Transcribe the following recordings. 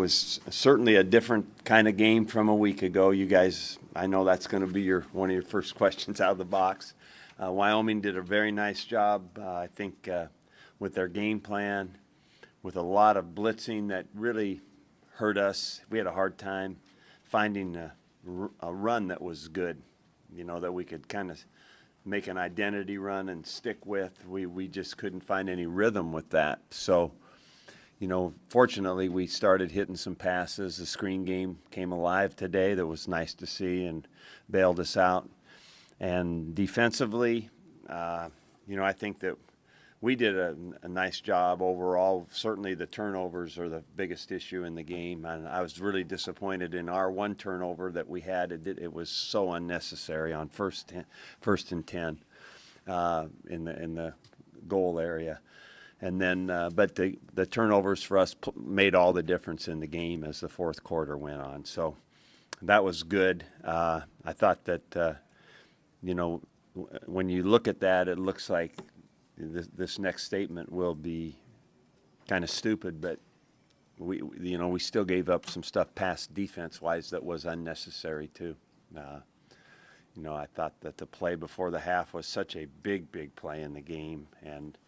was certainly a different kind of game from a week ago. You guys, I know that's going to be one of your first questions out of the box. Wyoming did a very nice job, I think, with their game plan, with a lot of blitzing that really hurt us. We had a hard time finding a run that was good, that we could kind of make an identity run and stick with. We just couldn't find any rhythm with that. So, fortunately, we started hitting some passes. The screen game came alive today. That was nice to see and bailed us out. And defensively, I think that we did a nice job overall. Certainly the turnovers are the biggest issue in the game. And I was really disappointed in our one turnover that we had. It was so unnecessary on first and 10 in the goal area. And then, but the turnovers for us made all the difference in the game as the fourth quarter went on. So that was good. I thought that, when you look at that, it looks like this next statement will be kind of stupid, but we still gave up some stuff past defense-wise that was unnecessary too. I thought that the play before the half was such a big play in the game, and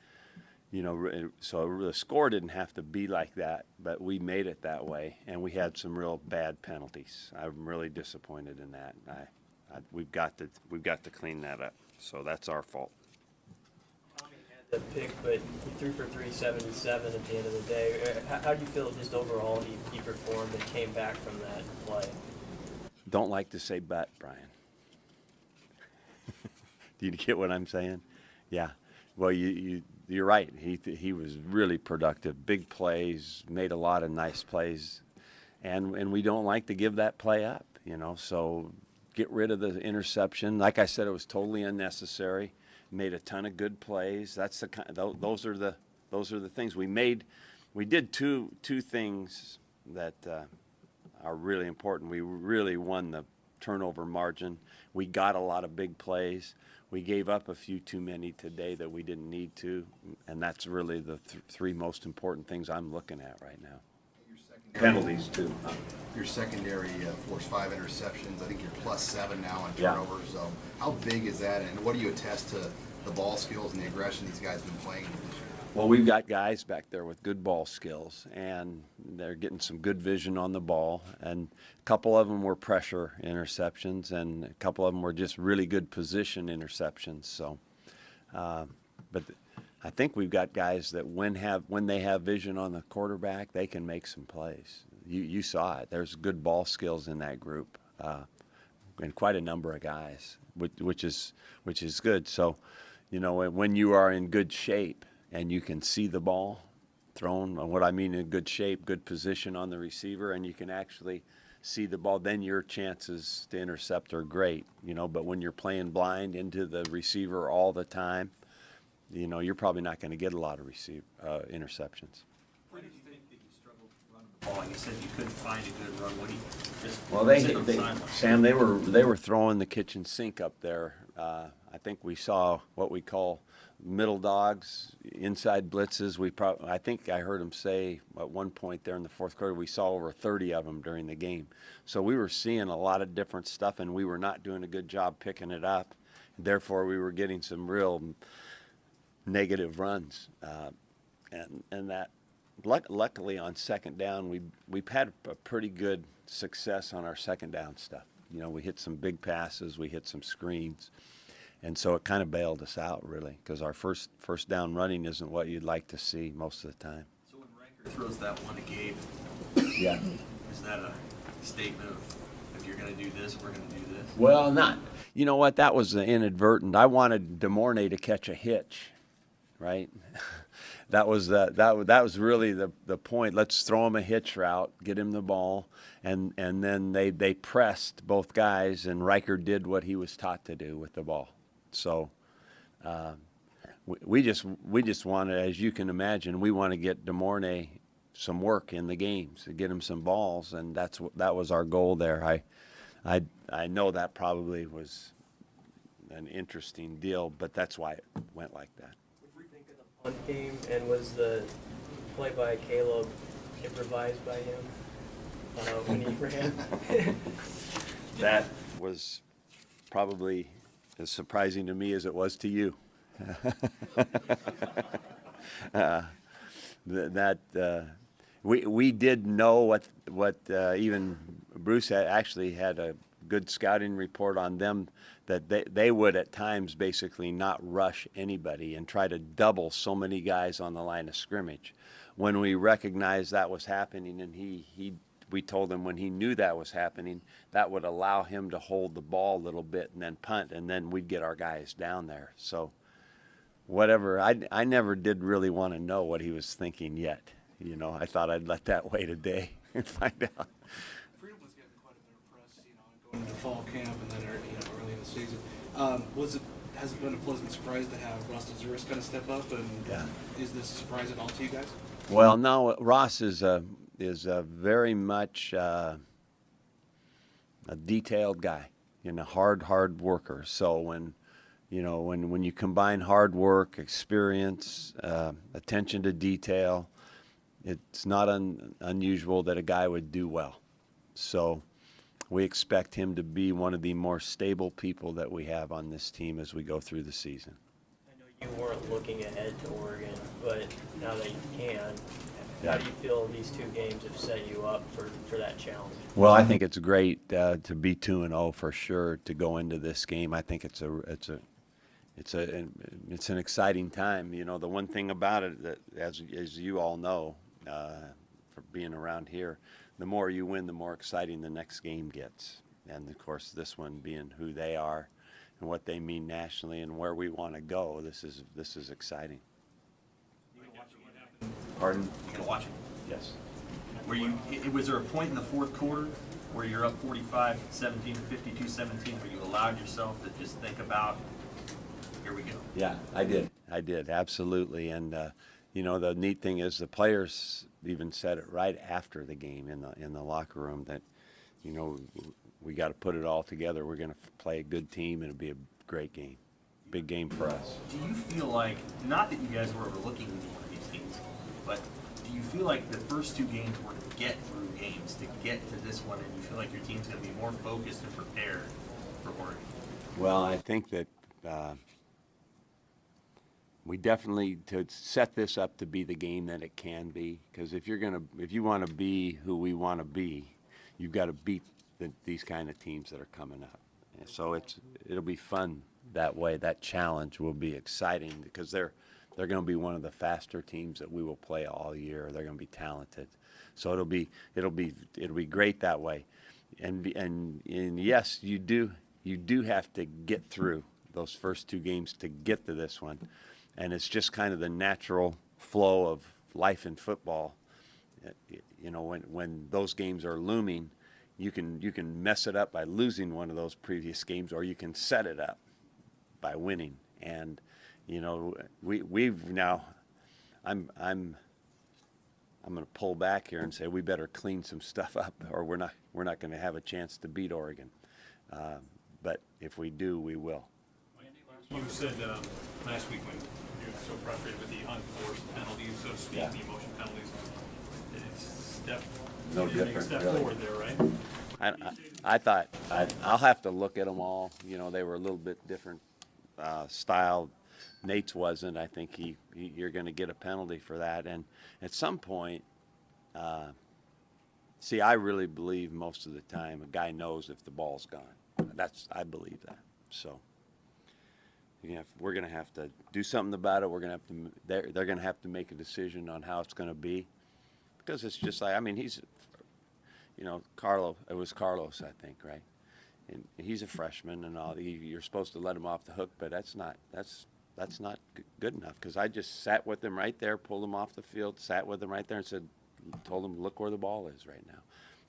so the score didn't have to be like that, but we made it that way, and we had some real bad penalties. I'm really disappointed in that. We've got to clean that up. So that's our fault. Tommy had the pick, but he threw for 377 at the end of the day. How do you feel just overall he performed and came back from that play? Don't like to say but, Brian. Do you get what I'm saying? Yeah. Well, you're right. He was really productive. Big plays, made a lot of nice plays, and we don't like to give that play up. So get rid of the interception. Like I said, it was totally unnecessary. Made a ton of good plays. That's the kind. Those are the things we made. We did two things that are really important. We really won the turnover margin. We got a lot of big plays. We gave up a few too many today that we didn't need to, and that's really the three most important things I'm looking at right now. Penalties too. Your secondary forced 5 interceptions. I think you're +7 now on turnovers. Yeah. So how big is that, and what do you attest to the ball skills and the aggression these guys have been playing this year? Well, we've got guys back there with good ball skills, and they're getting some good vision on the ball. And a couple of them were pressure interceptions, and a couple of them were just really good position interceptions. So, but I think we've got guys that when they have vision on the quarterback, they can make some plays. You saw it. There's good ball skills in that group, and quite a number of guys, which is good. So, when you are in good shape and you can see the ball thrown, and what I mean in good shape, good position on the receiver, and you can actually see the ball, then your chances to intercept are great. But when you're playing blind into the receiver all the time, you're probably not going to get a lot of interceptions. Where did you think that you struggled running the ball? You said you couldn't find a good run. What do you just? Well, Sam, they were throwing the kitchen sink up there. I think we saw what we call middle dogs, inside blitzes. I think I heard him say at one point there in the fourth quarter we saw over 30 of them during the game. So we were seeing a lot of different stuff, and we were not doing a good job picking it up. Therefore, we were getting some real negative runs, and that luckily on second down we've had a pretty good success on our second down stuff. We hit some big passes, we hit some screens, and so it kind of bailed us out really, because our first down running isn't what you'd like to see most of the time. So when Riker throws that one to Gabe, yeah, is that a statement of if you're going to do this, we're going to do this? Well, not. You know what? That was inadvertent. I wanted DeMornay to catch a hitch. Right, that was really the point. Let's throw him a hitch route, get him the ball, and then they pressed both guys, and Riker did what he was taught to do with the ball. So we just wanted, as you can imagine, we want to get DeMornay some work in the games, to get him some balls, and that was our goal there. I know that probably was an interesting deal, but that's why it went like that. Punt game, and was the play by Caleb improvised by him? when he ran. That was probably as surprising to me as it was to you. We did know what even Bruce actually had a good scouting report on them, that they would at times basically not rush anybody and try to double so many guys on the line of scrimmage. When we recognized that was happening, and we told him when he knew that was happening, that would allow him to hold the ball a little bit and then punt, and then we'd get our guys down there. So whatever, I never did really want to know what he was thinking yet. You know, I thought I'd let that wait a day and find out. Freedom was getting quite a bit of press, going into fall camp and then early in the season. Has it been a pleasant surprise to have Ross Dezuris kind of step up, and Yeah. is this a surprise at all to you guys? Well, no, Ross is very much a detailed guy, hard worker. So when you combine hard work, experience, attention to detail, it's not unusual that a guy would do well. So we expect him to be one of the more stable people that we have on this team as we go through the season. I know you weren't looking ahead to Oregon, but now that you can, Yeah. how do you feel these two games have set you up for that challenge? Well, I think it's great to be 2-0 for sure to go into this game. I think it's an exciting time. The one thing about it, that as you all know, for being around here, the more you win, the more exciting the next game gets. And of course, this one being who they are and what they mean nationally and where we want to go, this is exciting. Pardon? You gonna watch it? Yes. Was there a point in the fourth quarter where you're up 45-17 or 52-17 where you allowed yourself to just think about, here we go? Yeah, I did, absolutely. And the neat thing is the players even said it right after the game in the locker room that, we got to put it all together. We're going to play a good team, and it'll be a great game, big game for us. Do you feel like, not that you guys were overlooking one of these teams, but do you feel like the first two games were to get through games, to get to this one, and you feel like your team's going to be more focused and prepared for Oregon? Well, I think that we definitely, to set this up to be the game that it can be, because if you want to be who we want to be, you've got to beat these kind of teams that are coming up. And so it'll be fun that way. That challenge will be exciting because they're going to be one of the faster teams that we will play all year. They're going to be talented, so it'll be great that way. And yes, you do have to get through those first two games to get to this one. And it's just kind of the natural flow of life in football. When those games are looming, you can mess it up by losing one of those previous games, or you can set it up by winning. And we've now, I'm going to pull back here and say we better clean some stuff up, or we're not going to have a chance to beat Oregon. But if we do, we will. You said last week when you were so frustrated with the unforced penalties, so to speak, Yeah. the emotion penalties, it's No you take a different, step really. forward there, right? I thought I'll have to look at them all. They were a little bit different style. Nate's wasn't. I think you're going to get a penalty for that. And at some point, I really believe most of the time a guy knows if the ball's gone. I believe that. So we're going to have to do something about it. We're going to have to. They're going to have to make a decision on how it's going to be, because it's just like, he's. Carlos, it was Carlos, I think, right? And he's a freshman and all. You're supposed to let him off the hook, but that's not good enough, because I just sat with him right there, pulled him off the field, sat with him right there and told him, look where the ball is right now.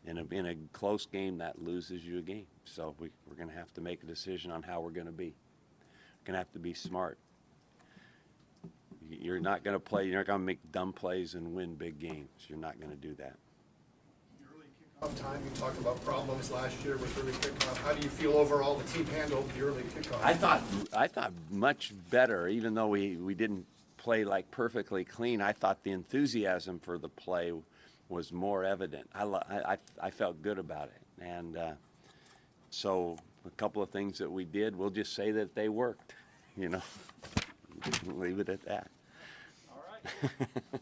In a close game, that loses you a game. So we're going to have to make a decision on how we're going to be. We're going to have to be smart. You're not going to make dumb plays and win big games. You're not going to do that. Early kickoff time, you talked about problems last year with early kickoff. How do you feel overall the team handled the early kickoff? I thought much better, even though we didn't play like perfectly clean. I thought the enthusiasm for the play was more evident. I felt good about it. And so a couple of things that we did, we'll just say that they worked, you know. Leave it at that. All right.